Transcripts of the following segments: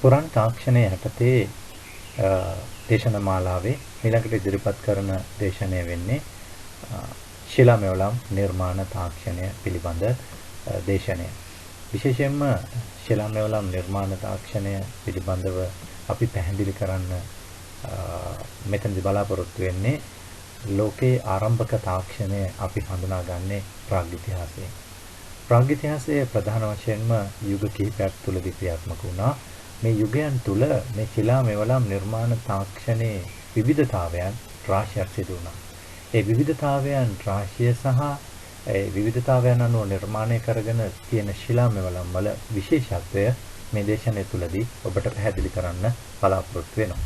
පුරාණ තාක්ෂණය යටතේ දේශන මාලාවේ ඊළඟට ඉදිරිපත් කරන දේශනය වෙන්නේ ශිලා මෙවලම් නිර්මාණ තාක්ෂණය පිළිබඳ දේශනය. විශේෂයෙන්ම ශිලා මෙවලම් නිර්මාණ තාක්ෂණය පිළිබඳව අපි පැහැදිලි කරන්න මෙතනදී බලාපොරොත්තු වෙන්නේ ලෝකයේ ආරම්භක තාක්ෂණය අපි හඳුනාගන්නේ ප්‍රාග්ඉතිහාසයෙන්. ප්‍රාග්ඉතිහාසයේ ප්‍රධාන වශයෙන්ම යුග කිහිපයක් තුලදී ක්‍රියාත්මක වුණා. මේ යුගයන් තුල මේ ශිලා මෙවලම් නිර්මාණ තාක්ෂණයේ විවිධතාවයන් රාශියක් සිදු වුණා. ඒ විවිධතාවයන් රාශිය සහ ඒ විවිධතාවයන් අනුව නිර්මාණය කරගෙන තියෙන ශිලා මෙවලම් වල විශේෂත්වය මේ දේශනය තුලදී ඔබට පැහැදිලි කරන්න බලාපොරොත්තු වෙනවා.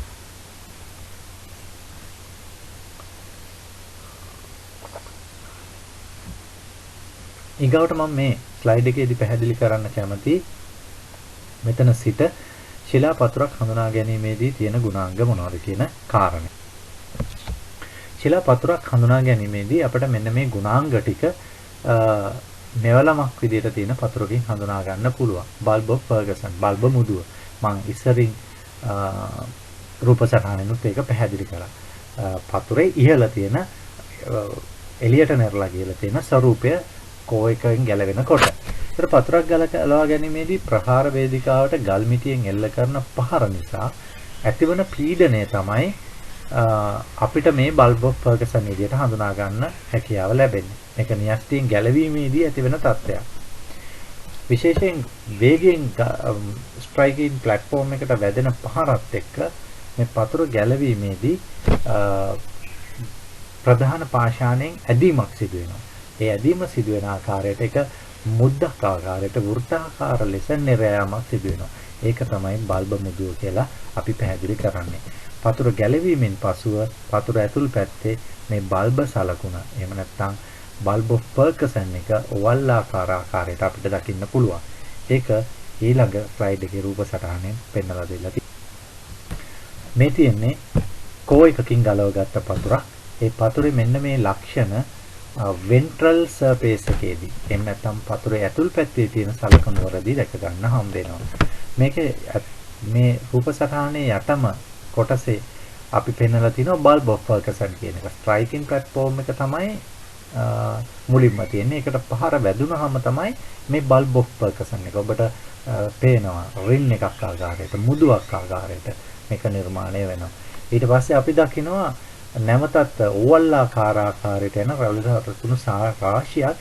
ඊගවට මම මේ ස්ලයිඩ් එකේදී පැහැදිලි කරන්න කැමති මෙතන සිට ශිලා පතුරක් හඳුනා ගැනීමේදී තියෙන ගුණාංග මොනවද කියන කාරණය. ශිලා පතුරක් හඳුනා ගැනීමේදී අපිට මෙන්න මේ ගුණාංග ටික මෙවලමක් විදිහට තියෙන පතුරකින් හඳුනා ගන්න පුළුවන්. බල්බ් ඔෆ් ෆර්ගසන් බල්බ මුදුව. මම ඉස්සරින් රූප සටහනෙනුත් ඒක පැහැදිලි කරා. පතුරේ ඉහළ තියෙන එළියට නැරලා ගිහලා තියෙන ස්වරූපය කෝ එකෙන් ගැලවෙනකොට. ඒතර පතුරක් ගලවා ගැනීමේදී ප්‍රහාර වේදිකාවට ගල් මිටියෙන් එල්ල කරන පහර නිසා ඇතිවන පීඩනය තමයි අපිට මේ බල්බ් ඔෆ් ෆර්ගසන් විදිහට හඳුනා ගන්න හැකියාව ලැබෙන්නේ. මේක න්‍යෂ්ටියෙන් ගැලවීමේදී ඇතිවන තත්ත්වයක්. විශේෂයෙන් වේගයෙන් ස්ට්‍රයිකින් ප්ලැට්ෆෝම් එකට වැදෙන පහරත් එක්ක මේ පතුර ගැලවීමේදී ප්‍රධාන පාෂාණයෙන් ඇදීමක් සිදු වෙනවා. ඒ ඇදීම සිදු වෙන ආකාරයට එක මුද්දක් ආකාරයට වෘත්තාකාර ලෙස නිරයාමක් සිදු වෙනවා. ඒක තමයි බල්බ මුදුව කියලා අපි පැහැදිලි කරන්නේ. පතුර ගැලවීමෙන් පසුව පතුර ඇතුල් පැත්තේ මේ බල්බ සලකුණ එහෙම නැත්නම් බල්බ් ඔෆ් ෆර්ගසන් එක ඔවල්ලාකාර ආකාරයට අපිට දකින්න පුළුවන්. ඒක ඊළඟ ස්ලයිඩ් එකේ රූප සටහනෙන් පෙන්වලා දෙලා තියෙනවා. මේ තියෙන්නේ කෝ එකකින් ගලවගත්ත පතුරක්. ඒ පතුරේ මෙන්න මේ ලක්ෂණ වෙන්ට්‍රල් සර්ෆේස් එකේදී එහෙම නැත්නම් පතුරේ ඇතුල් පැත්තේ තියෙන සලකුණු වලදී දැක ගන්න හම්බ වෙනවා. මේකේ මේ රූප සටහනේ යටම කොටසේ අපි පෙන්වලා තිනවා බල්බ් ඔෆ් ෆර්ගසන් කියන එක. ස්ට්‍රයිකින් ප්ලැට්ෆෝම් එක තමයි මුලින්ම තියෙන්නේ. ඒකට පහර වැදුනහම තමයි මේ බල්බ් ඔෆ් ෆර්ගසන් එක ඔබට පේනවා රින් එකක් ආකාරයට මුදුවක් ආකාරයට මේක නිර්මාණය වෙනවා. ඊට පස්සේ අපි දකිනවා නැවතත් ඕවල්ලාකාර ආකාරයට යන රැවුලුණු රාශියක්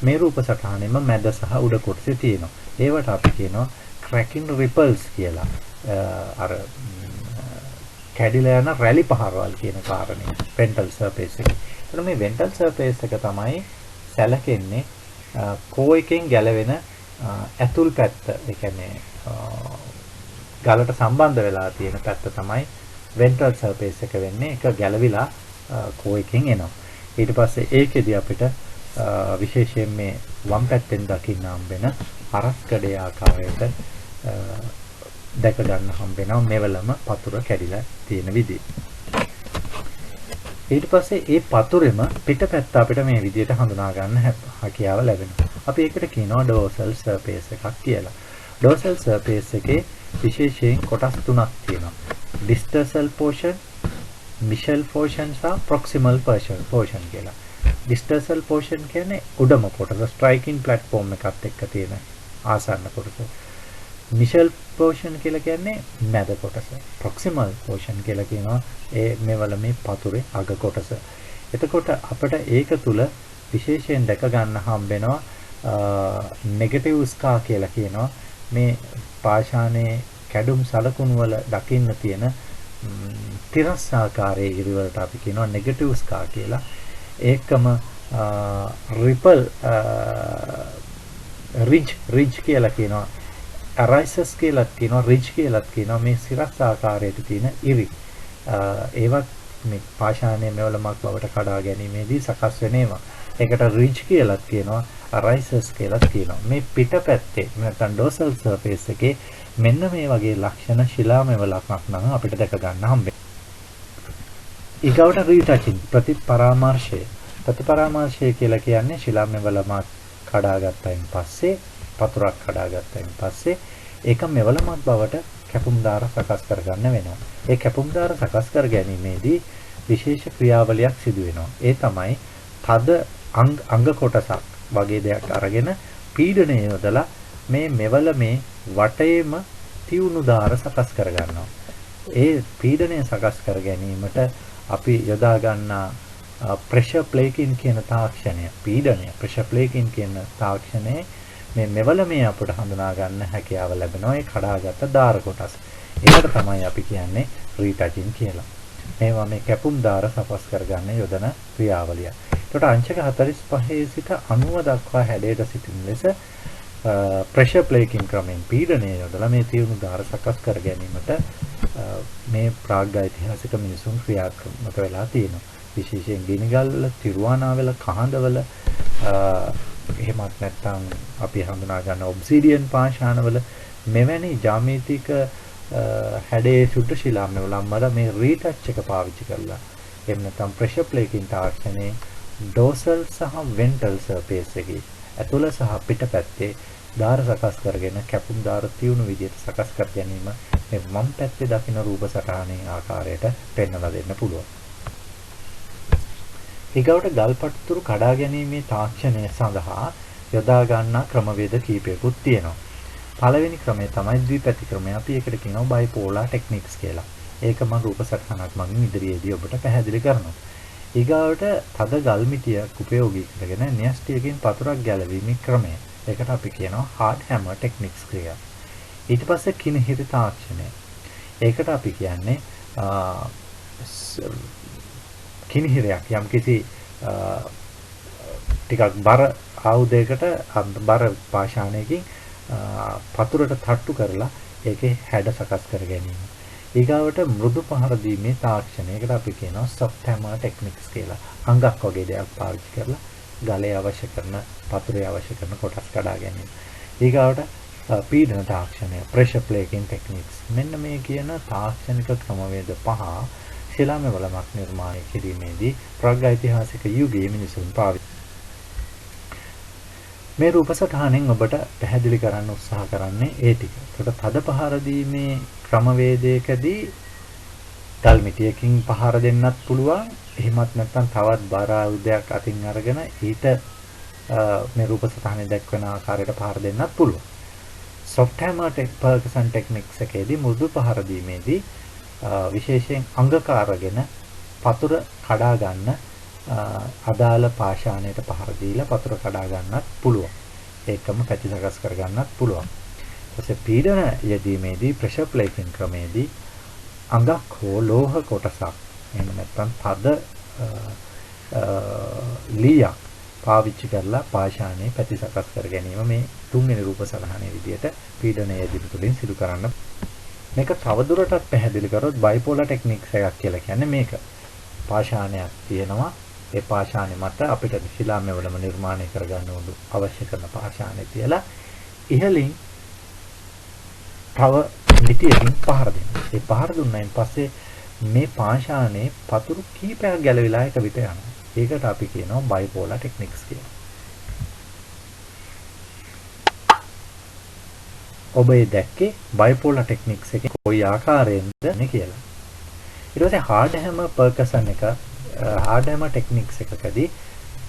මේ රූප සටහනෙම මැද සහ උඩ කොටසේ තියෙනවා. ඒවට අපි කියනවා ක්‍රැකින් රිපල්ස් කියලා. අර කැඩිලා යන රැලි පහරවල් කියන කාරණේ වෙන්ටල් සර්ෆේස් එක. එතන මේ වෙන්ටල් සර්ෆේස් එක තමයි සැලකෙන්නේ කෝ එකෙන් ගැලවෙන ඇතුල් පැත්ත. ඒ කියන්නේ ගලට සම්බන්ධ වෙලා තියෙන පැත්ත තමයි වෙන්ට්‍රල් සර්ෆේස් එක වෙන්නේ. ඒක ගැලවිලා කෝ එකෙන් එනවා. ඊට පස්සේ ඒකෙදි අපිට විශේෂයෙන් මේ වම් පැත්තෙන් දකින්න හම්බෙන හරස් කඩේ ආකාරයට දැක ගන්න හම්බෙනවා මෙවලම පතුර කැඩිලා තියෙන විදිහ. ඊට පස්සේ ඒ පතුරෙම පිටපැත්ත අපිට මේ විදිහට හඳුනා ගන්න හැකියාව ලැබෙනවා. අපි ඒකට කියනවා ඩෝසල් සර්ෆේස් එකක් කියලා. ඩෝසල් සර්ෆේස් එකේ විශේෂයෙන් කොටස් තුනක් තියෙනවා. distal portion, mesial portion සහ proximal portion කියලා. distal portion කියන්නේ උඩම කොටස ස්ට්‍රයිකින් ප්ලැට්ෆෝම් එකත් එක්ක තියෙන ආසන්න කොටස. mesial portion කියලා කියන්නේ මැද කොටස. proximal portion කියලා කියනවා ඒ මෙවල මේ පතුරේ අග කොටස. එතකොට අපිට ඒක තුල විශේෂයෙන් දැක ගන්න හම්බෙනවා නෙගටිව් ස්කා කියලා කියනවා. මේ පාෂාණයේ කැඩුම් සලකුණු වල දකින්න තියෙන තිරස් ආකාරයේ ඉරිවලට අපි කියනවා නෙගටිව් ස්කා කියලා. ඒකම රිපල් රිජ් කියලා කියනවා. අරයිසස් කියලා කියනවා රිජ් කියලා කියනවා. මේ සිරස් ආකාරයට තියෙන ඉරි. ඒවත් මේ පාෂාණයේ මෙවලමක් බවට කඩා ගැනීමේදී සකස් වෙන ඒවා. ඒකට රිජ් කියලා කියනවා. අරයිසස් කියලා කියනවා. මේ පිටපැත්තේ නැත්නම් ඩෝසල් සර්ෆේස් එකේ මෙන්න මේ වගේ ලක්ෂණ ශිලා මෙවලක් නම් අපිට දැක ගන්න හම්බෙනවා. ඊගවට රීටචින් ප්‍රතිපරාමර්ශය. ප්‍රතිපරාමර්ශය කියලා කියන්නේ ශිලා මෙවලමක් කඩාගත්තයින් පස්සේ පතුරක් කඩාගත්තයින් පස්සේ ඒක මෙවලමත් බවට කැපුම් දාර සකස් කරගන්න වෙනවා. ඒ කැපුම් දාර සකස් කර ගැනීමේදී විශේෂ ක්‍රියාවලියක් සිදු වෙනවා. ඒ තමයි තද අංග කොටසක් වගේ දෙයක් අරගෙන පීඩනය යොදලා මේ මෙවල මේ වටේම තියුණු දාර සකස් කර ගන්නවා. ඒ පීඩනය සකස් කර ගැනීමට අපි යොදා ගන්නා ප්‍රෙෂර් ප්ලේකින් කියන තාක්ෂණය පීඩනය ප්‍රෙෂර් ප්ලේකින් කියන තාක්ෂණයේ මේ මෙවලමේ අපට හඳුනා ගන්න හැකියාව ලැබෙනවා ඒ කඩාගත් දාර කොටස්. ඒකට තමයි අපි කියන්නේ රීටචින් කියලා. මේවා මේ කැපුම් දාර සකස් කරගන්න යොදන ක්‍රියාවලිය. ඒකට අංශක 45 සිට 90 දක්වා හැඩයට සිටින ලෙස ප්‍රෙෂර් ප්ලේකින් ක්‍රමයෙන් පීඩනය යොදලා මේ තියුණු දාර සකස් කර ගැනීමට මේ ප්‍රාග්යිතිහාසික මිනිසුන් ක්‍රියාත්මක වෙලා තියෙනවා. විශේෂයෙන් ගිනිගල්වල, තිරුවානාවල, කහඳවල එහෙමත් නැත්නම් අපි හඳුනා ගන්න ඔබ්සිඩියන් පාෂාණවල මෙවැනි ජ්‍යාමිතික හැඩයේ සුද්ධ ශිලා මෙවලම් වල මේ රීටච් එක පාවිච්චි කරලා එහෙම නැත්නම් ප්‍රෙෂර් ප්ලේකින් තාක්ෂණයේ ඩෝසල් සහ වෙන්ටල් සර්ෆේස් එකේ ඇතුළ සහ පිටපැත්තේ දාර සකස් කරගෙන කැපුම් දාර තියුණු විදිහට සකස් කර ගැනීම මේ වම් පැත්තේ දකින්න රූප සටහනේ ආකාරයට පෙන්වලා දෙන්න පුළුවන්. ඊගවට ගල්පට්තුරු කඩා ගැනීමේ තාක්ෂණය සඳහා යොදා ගන්නා ක්‍රමවේද කීපයකුත් තියෙනවා. පළවෙනි ක්‍රමය තමයි ද්විපැති ක්‍රමය. අපි ඒකට කියනවා බයිපෝලාර් ටෙක්නික්ස් කියලා. ඒක මම රූප සටහනක් මගින් ඉදිරියේදී ඔබට පැහැදිලි කරනවා. ඊගාවට තද ගල් මිටියක් උපයෝගී කරගෙන න්‍යෂ්ටියකින් පතුරක් ගැලවීමේ ක්‍රමය. ඒකට අපි කියනවා hard hammer techniques ක්‍රියා. ඊට පස්සේ කිනිහිරි තාක්ෂණය. ඒකට අපි කියන්නේ කිනිහිරයක් යම්කිසි ටිකක් බර ආයුධයකට බර පාෂාණයකින් පතුරට තට්ටු කරලා ඒකේ හැඩ සකස් කර ගැනීම. ඊගාවට මෘදු පහර දීමේ තාක්ෂණයකට අපි කියනවා soft hammer techniques කියලා. අංගක් වගේ දෙයක් පාවිච්චි කරලා ගලේ අවශ්‍ය කරන පතුරේ අවශ්‍ය කරන කොටස් කඩා ගැනීම. ඊගාවට පීඩන තාක්ෂණය pressure plating techniques. මෙන්න මේ කියන තාක්ෂණික ක්‍රමවේද පහ ශිලාමය වලමක් නිර්මාණය කිරීමේදී ප්‍රාග්යිතිහාසික යුගයේ මිනිසුන් පාවිච්චි. මේ රූප සටහනෙන් ඔබට පැහැදිලි කරන්න උත්සාහ කරන්නේ ඒ ටික. ඒකට තද පහර දීමේ ක්‍රමවේදයකදී ගල් මිටියකින් පහර දෙන්නත් පුළුවන්. එහෙමත් නැත්නම් තවත් බර ආයුධයක් අතින් අරගෙන ඊට මේ රූප සටහනේ දක්වන ආකාරයට පහර දෙන්නත් පුළුවන්. soft hammer percussion techniques එකේදී මෘදු පහර දීමේදී විශේෂයෙන් අංගකාරගෙන පතුර කඩා ගන්න අදාළ පාෂාණයට පහර දීලා පතුර කඩා ගන්නත් පුළුවන්. ඒකම පැති සකස් කර ගන්නත් පුළුවන්. ඊපස්සේ පීඩන යෙදීමේදී ප්‍රෙෂර් ප්ලේටින් ක්‍රමයේදී අංගක් හෝ ලෝහ කොටසක් එහෙම නැත්නම් තද ලීයක් පාවිච්චි කරලා පාෂාණයේ පැති සකස් කර ගැනීම මේ තුන්වෙනි රූප සටහනේ විදිහට පීඩන යෙදීම තුළින් සිදු කරන්න. මේක තවදුරටත් පැහැදිලි කරොත් බයිපෝලාර් ටෙක්නික්ස් එකක් කියලා කියන්නේ මේක. පාෂාණයක් තියෙනවා. ඒ පාෂාණය මත අපිට ශිලාමය වලම නිර්මාණය කරගන්න උණු අවශ්‍ය කරන පාෂාණය තියලා ඉහළින් තව මිටියකින් පහර දෙනවා. ඒ පහර දුන්නායින් පස්සේ මේ පාෂාණයේ පතුරු කීපයක් ගැලවිලා එක විට යනවා. ඒකට අපි කියනවා බයිපෝලාර් ටෙක්නික්ස් කියලා. ඔබ ඒ දැක්කේ බයිපෝලාර් ටෙක්නික්ස් එකේ කොයි ආකාරයෙන්ද නේ කියලා. ඊට පස්සේ hard hammer percussion එක hard hammer techniques එකකදී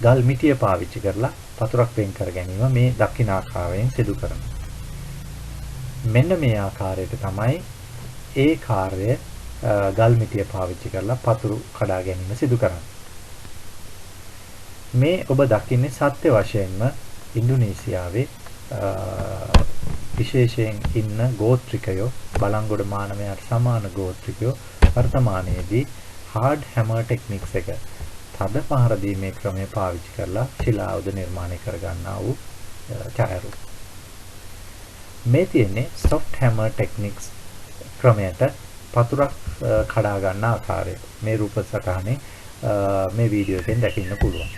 ගල් මිටිය පාවිච්චි කරලා පතුරක් වෙන් කර ගැනීම මේ දක්ෂින ආකාරයෙන් සිදු කරනවා. මෙන්න මේ ආකාරයට තමයි ඒ කාර්යය ගල් මිටිය පාවිච්චි කරලා පතුරු කඩා ගැනීම සිදු කරන්නේ. මේ ඔබ දකින්නේ සත්‍ය වශයෙන්ම ඉන්දුනීසියාවේ විශේෂයෙන් ඉන්න ගෝත්‍රිකයෝ බලංගොඩ මානවයාට සමාන ගෝත්‍රිකයෝ වර්තමානයේදී hard hammer techniques එක තද පහර දීමේ ක්‍රමය පාවිච්චි කරලා ශිලායුධ නිර්මාණය කර ගන්නා වූ ඡායාරූප. මේ තියෙන්නේ soft hammer techniques ක්‍රමයට පතුරක් කඩා ගන්න ආකාරය. මේ රූප සටහනේ මේ වීඩියෝ එකෙන් දකින්න පුළුවන්.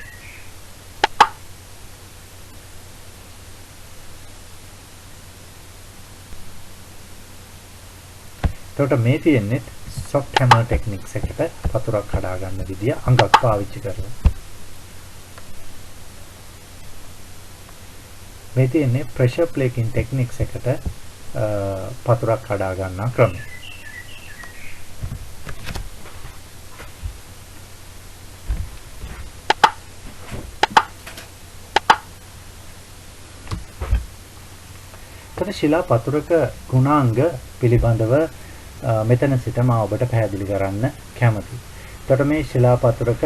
එතකොට මේ තියෙන්නේ soft hammer techniques එකට පතුරක් කඩා ගන්න විදිය අංගක් පාවිච්චි කරලා. මේ තියෙන්නේ pressure plating techniques එකට පතුරක් කඩා ගන්නා ක්‍රමය. තර ශිලා පතුරක ගුණාංග පිළිබඳව මෙතන සිට මම ඔබට පැහැදිලි කරන්න කැමතියි. එතකොට මේ ශිලා පතුරක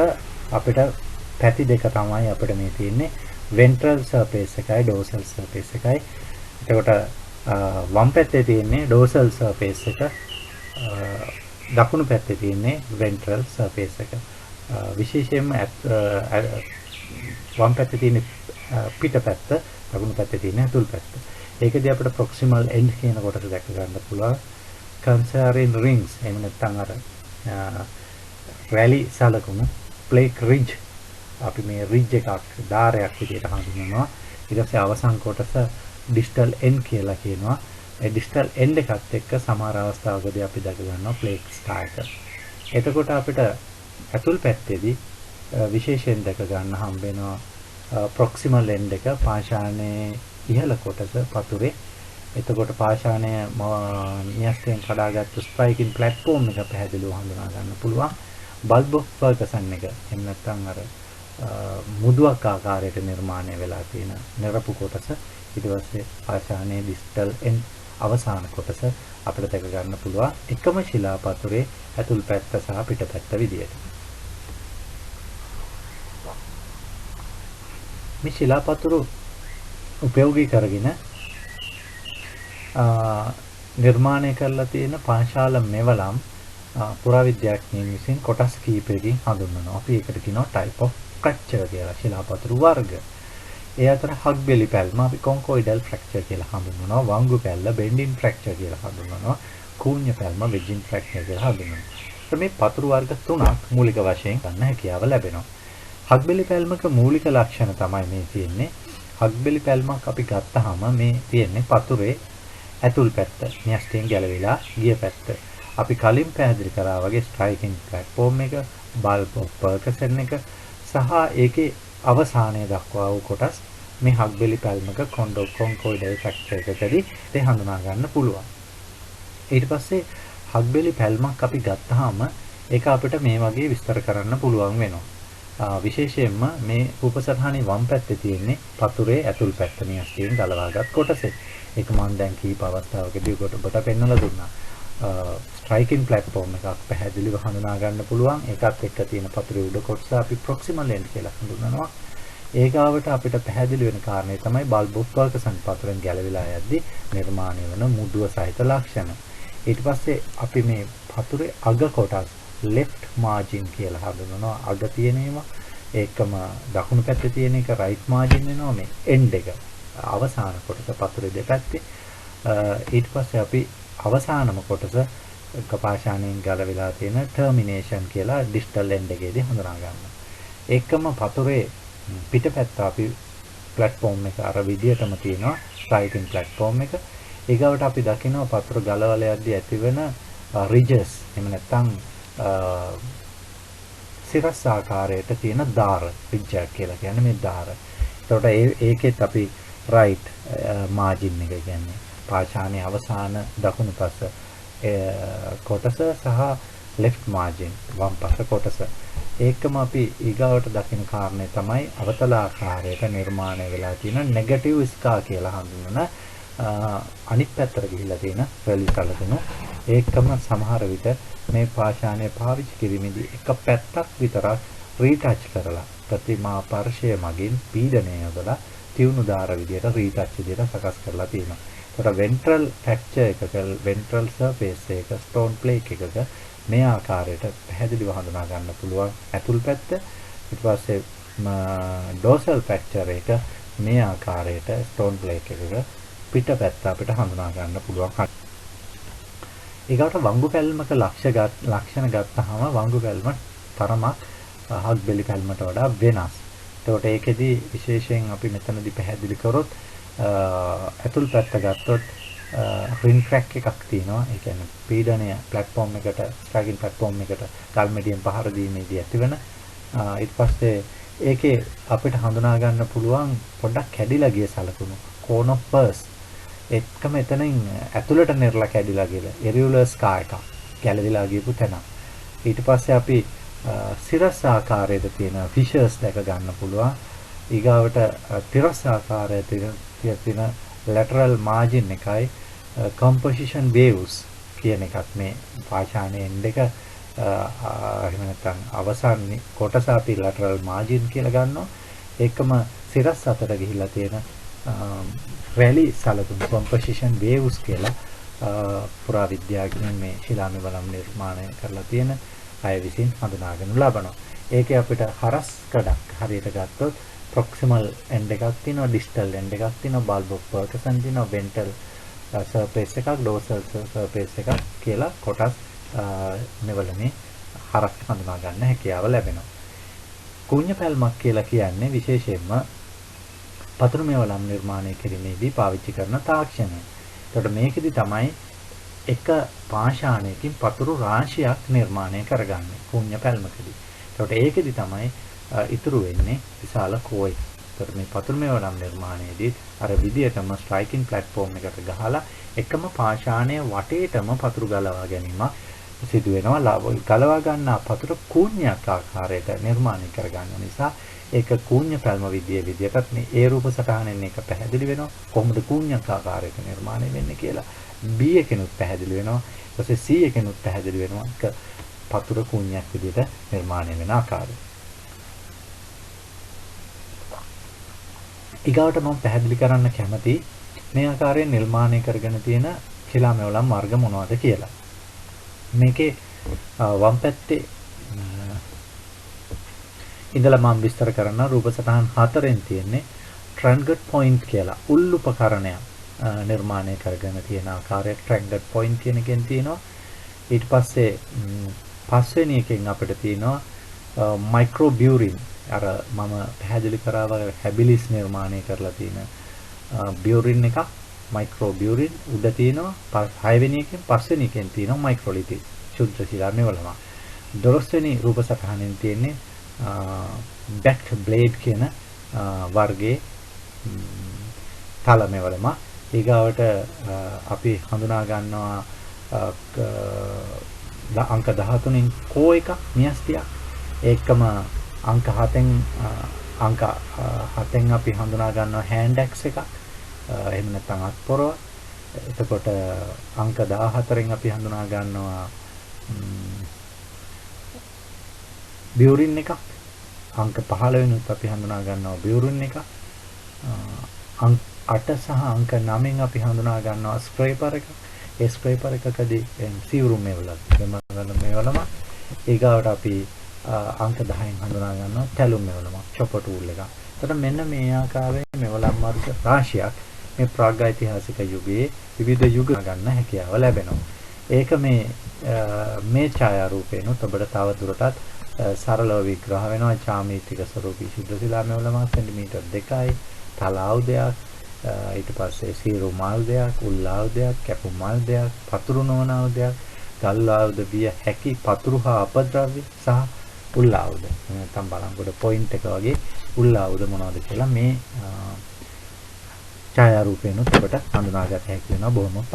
අපිට පැති දෙක තමයි අපිට මේ තියෙන්නේ. ventral surface එකයි dorsal surface එකයි. එතකොට වම් පැත්තේ තියෙන්නේ dorsal surface එක, දකුණු පැත්තේ තියෙන්නේ ventral surface එක. විශේෂයෙන්ම වම් පැත්තේ තියෙන පිට පැත්ත, දකුණු පැත්තේ තියෙන ඇතුල් පැත්ත. ඒකදී අපිට proximal end කියන කොටස දැක ගන්න පුළුවන්. concentric rings එහෙම නැත්නම් අර rally සලකුණු plaque ridge අපි මේ ridge එකක් ධාරයක් විදිහට හඳුන්වනවා. ඊට පස්සේ අවසන් කොටස distal end කියලා කියනවා. ඒ distal end එකත් එක්ක සමහර අවස්ථාවකදී අපි දැක ගන්නවා plaque star එක. එතකොට අපිට ඇතුල් පැත්තේදී විශේෂයෙන් දැක ගන්න හම්බ වෙනවා proximal end එක පාෂාණයේ ඉහළ කොටස පතුරේ. එතකොට පාෂාණය න්‍යෂ්ටියෙන් කඩාගත්තු ස්ට්‍රයිකින් ප්ලැට්ෆෝම් එක පැහැදිලිව හඳුනා ගන්න පුළුවන්. බල්බ් ඔෆ් ෆර්ගසන් එක එහෙම නැත්නම් අර මුදුවක් ආකාරයට නිර්මාණය වෙලා තියෙන නිරපු කොටස. ඊට පස්සේ පාෂාණයේ ඩිස්ටල් එන් අවසාන කොටස අපිට දැක ගන්න පුළුවන් එකම ශිලා පතුරේ ඇතුල් පැත්ත සහ පිට පැත්ත විදියට. මේ ශිලා පතුරු උපයෝගී කරගෙන නිර්මාණය කරලා තියෙන පාංශාල මෙවලම් පුරාවිද්‍යාඥයන් විසින් කොටස් කිහිපයකින් හඳුන්වනවා. අපි ඒකට කියනවා type of fracture කියලා, ශිලාපතුරු වර්ග. ඒ අතර හග් බෙලි පැල්ම අපි conchoidal fracture කියලා හඳුන්වනවා. වංගු පැල්ල bending fracture කියලා හඳුන්වනවා. කූඤ්ඤ පැල්ම wedging fracture කියලා හඳුන්වනවා. මේ පතුරු වර්ග තුනක් මූලික වශයෙන් ගන්න හැකියාව ලැබෙනවා. හග් බෙලි පැල්මක මූලික ලක්ෂණ තමයි මේ තියෙන්නේ. හග් බෙලි පැල්මක් අපි ගත්තාම මේ තියෙන්නේ පතුරේ ඇතුල් පැත්ත, න්‍යෂ්ටියෙන් ගැලවිලා ගිය පැත්ත. අපි කලින් පැහැදිලි කරා වගේ ස්ට්‍රයිකින් ප්ලැට්ෆෝම් එක, බල්බ් ඔෆ් පර්කසන් එක සහ ඒකේ අවසානයේ දක්වා වූ කොටස් මේ හග් බෙලි පැල්මක කොන්කොයිඩල් ෆ්‍රැක්චර් එකකදී ඒ හඳුනා ගන්න පුළුවන්. ඊට පස්සේ හග් බෙලි පැල්මක් අපි ගත්තාම ඒක අපිට මේ වගේ විස්තර කරන්න පුළුවන් වෙනවා. විශේෂයෙන්ම මේ උපසටහනේ වම් පැත්තේ තියෙන්නේ පතුරේ ඇතුල් පැත්ත න්‍යෂ්ටියෙන් ගලවාගත් කොටස. ඒක මම දැන් කීප අවස්ථාවකදී ඔබට පෙන්වලා දුන්නා. ස්ට්‍රයිකින් ප්ලැට්ෆෝම් එකක් පැහැදිලිව හඳුනා ගන්න පුළුවන්. ඒකත් එක්ක තියෙන පතුරේ උඩ කොටස අපි ප්‍රොක්සිමල් එන්ඩ් කියලා හඳුන්වනවා. ඒගාවට අපිට පැහැදිලි වෙන කාරණේ තමයි බල්බ් ඔෆ් පර්කසන් පතුරෙන් ගැලවිලා යද්දී නිර්මාණය වෙන මුදුව සහිත ලක්ෂණ. ඊට පස්සේ අපි මේ පතුරේ අග කොටස් left margin කියලා හඳුන්වනවා. අග තියෙන ඒවා ඒකම දකුණු පැත්තේ තියෙන එක right margin වෙනවා. මේ end එක අවසාන කොටස පතුරේ දෙපැත්තේ. ඊට පස්සේ අපි අවසානම කොටස කපාෂාණයෙන් ගලවිලා තියෙන termination කියලා distal end එකේදී හඳුනා ගන්නවා. ඒකම පතුරේ පිටපැත්ත අපි platform එක අර විදියටම තියෙනවා striking platform එක. ඊගවට අපි දකිනවා පතුර ගලවල යද්දී ඇතිවෙන ridges එහෙම නැත්නම් සිරස් ආකාරයට තියෙන දාර ridge කියලා කියන්නේ මේ දාර. එතකොට ඒකෙත් අපි right margin එක කියන්නේ පාෂාණයේ අවසාන දකුණු පස කොටස සහ left margin වම් පස කොටස. ඒකම අපි ඊගාවට දකින කාරණේ තමයි අවතල ආකාරයට නිර්මාණය වෙලා තියෙන negative scar කියලා හඳුන්වන අනිත් පැත්තට ගිහිලා තියෙන වැලි සලකුණු. ඒකම සමහර විට මේ පාෂාණය පාවිච්චි කිරීමේදී එක පැත්තක් විතරක් රීටච් කරලා ප්‍රතිමා ස්පර්ශය මගින් පීඩනය යොදලා තියුණු දාර විදියට රීටච් විදියට සකස් කරලා තියෙනවා. ඒකට ventral fracture එකක ventral surface එක stone plaque එකක මේ ආකාරයට පැහැදිලිව හඳුනා ගන්න පුළුවන් ඇතුල් පැත්ත. ඊට පස්සේ dorsal fracture එක මේ ආකාරයට stone plaque එකක පිට පැත්ත අපිට හඳුනා ගන්න පුළුවන්. ඊගොට වංගු පැල්මක ලක්ෂණ ගත්තාම වංගු පැල්ම තරමක් හග් බෙලි පැල්මට වඩා වෙනස්. ඒකට ඒකෙදි විශේෂයෙන් අපි මෙතනදී පැහැදිලි කරොත් ඇතුල් පැත්ත ගත්තොත් ring crack එකක් තියෙනවා. ඒ කියන්නේ පීඩනය platform එකට striking platform එකට ගල්මැඩියෙන් පහර දීමේදී ඇතිවන ඊට පස්සේ ඒකේ අපිට හඳුනා ගන්න පුළුවන් පොඩ්ඩක් කැඩිලා ගිය සලකුණු cone of burst. එක්කම එතනින් ඇතුළට නිර්ලා කැඩිලා ගිහලා ඉරියුලර් ස්කා එකක් ගැලවිලා ගියපු තැන. ඊට පස්සේ අපි සිරස් ආකාරයේ තියෙන ෆිෂර්ස් දැක ගන්න පුළුවන්. ඊගාවට තිරස් ආකාරයේ තියෙන lateral margin එකයි composition waves කියන එකත් මේ පාෂාණයේ end එක එහෙම නැත්නම් අවසාන කොටස අපි lateral margin කියලා ගන්නවා. ඒකම සිරස් අතර ගිහිල්ලා තියෙන රැලි සලකුණු composition waves කියලා පුරා විද්‍යාඥයන් මේ ශිලාමය නිර්මාණය කරලා තියෙන අය විසින් හඳුනාගනු ලබනවා. ඒකේ අපිට හරස් කඩක් හරියට ගත්තොත් proximal end එකක් තියෙනවා, distal end එකක් තියෙනවා, bulb of Parkinson තියෙනවා, ventral surface එකක්, dorsal surface එකක් කියලා කොටස් මෙවලනේ හරස් හඳුනා ගන්න හැකියාව ලැබෙනවා. කුණ්‍ය පැල්මක් කියලා කියන්නේ විශේෂයෙන්ම පතුරු මෙවලම් නිර්මාණය කිරීමේදී පාවිච්චි කරන තාක්ෂණය. එතකොට මේකෙදි තමයි එක පාෂාණයකින් පතුරු රාශියක් නිර්මාණය කරගන්නේ කුණ්‍ය පැල්මකදී. එතකොට ඒකෙදි තමයි ඉතුරු වෙන්නේ විශාල කෝයි. එතකොට මේ පතුරු මෙවලම් නිර්මාණයේදී අර විදියටම ස්ට්‍රයිකින් ප්ලැට්ෆෝම් එකට ගහලා එකම පාෂාණය වටේටම පතුරු ගලවා ගැනීමක් සිදු වෙනවා. ගලවා ගන්නා පතුර කුණ්‍යක් ආකාරයට නිර්මාණය කරගන්න නිසා ඒක කුණ්‍ය පැල්ම විදියටත් මේ ඒ රූප සටහනෙන් එක පැහැදිලි වෙනවා. කොහොමද කුණ්‍යක් ආකාරයට නිර්මාණය වෙන්නේ කියලා. B එකෙනුත් පැහැදිලි වෙනවා. ඊට පස්සේ C එකෙනුත් පැහැදිලි වෙනවා. ඒක පතුර කුණ්‍යක් විදියට නිර්මාණය වෙන ආකාරය. ඊගාවට මම පැහැදිලි කරන්න කැමති මේ ආකාරයෙන් නිර්මාණය කරගෙන තියෙන ශිලාමය වර්ග මොනවද කියලා. මේකේ වම් පැත්තේ ඉඳලා මම විස්තර කරන රූප සටහන් 4න් තියෙන්නේ ට්‍රැන්ගට් පොයින්ට් කියලා උල්ලුපකරණයක් නිර්මාණය කරගෙන තියෙන ආකාරය ට්‍රැන්ගට් පොයින්ට් කියන එකෙන් තියෙනවා. ඊට පස්සේ පස්වෙනි එකෙන් අපිට තියෙනවා මයික්‍රෝබියුරින් අර මම පැහැදිලි කරා වගේ හැබිලිස් නිර්මාණය කරලා තියෙන බියුරින් එකක් මයික්‍රෝබියුරින් උඩ තියෙනවා. 6 වෙනි එකෙන් 5 වෙනි එකෙන් තියෙනවා මයික්‍රොලිතික් ශුද්ධ ශිලාමය වලම. 12 වෙනි රූප සටහනෙන් තියෙන්නේ බැක් බ්ලේඩ් කියන වර්ගයේ තලමය වලම. ඊගාවට අපි හඳුනා ගන්නවා අංක 13න් කෝ එකක් න්‍යෂ්ටියක්. ඒකම අංක 7න් අපි හඳුනා ගන්නවා හෑන්ඩ් ඇක්ස් එකක්. එහෙම නැත්නම් අත්පොරව. එතකොට අංක 14න් අපි හඳුනා ගන්නවා බියුරින් එකක්. අංක 15 වෙනුත් අපි හඳුනා ගන්නවා බියුරින් එකක්. අංක 8 සහ අංක 9න් අපි හඳුනා ගන්නවා ස්ක්‍රේපර් එකක්. ඒ ස්ක්‍රේපර් එකකදී සිවුරු මේවලම ඊගාවට අපි අංක 10න් හඳුනා ගන්නවා තැලුම් මෙවලම චොපර් ටූල් එකක්. එතකොට මෙන්න මේ ආකාරයේ මෙවලම් වර්ග රාශියක් මේ ප්‍රාග්යිතිහාසික යුගයේ විවිධ යුග ගන්න හැකියාව ලැබෙනවා. ඒක මේ ඡායාරූපේනොත් ඔබට තව දුරටත් සරලව විග්‍රහ වෙනවා. ජ්‍යාමිතික ස්වරූපී ශුද්ධ ශිලාමයවලම සෙන්ටිමීටර් 2යි, තල ආයුධයක්, ඊට පස්සේ සීරු මාල්දයක්, උල් ආයුධයක්, කැපු මාල්දයක්, පතුරු නොවන ආයුධයක්, ගල් ආයුධ විය හැකි පතුරු හා අපද්‍රව්‍ය සහ උල් ආයුධ. නැත්නම් බලංගොඩ පොයින්ට් එක වගේ උල් ආයුධ මොනවද කියලා මේ ඡායාරූපේනොත් ඔබට හඳුනාගත හැකි වෙනවා බොහොම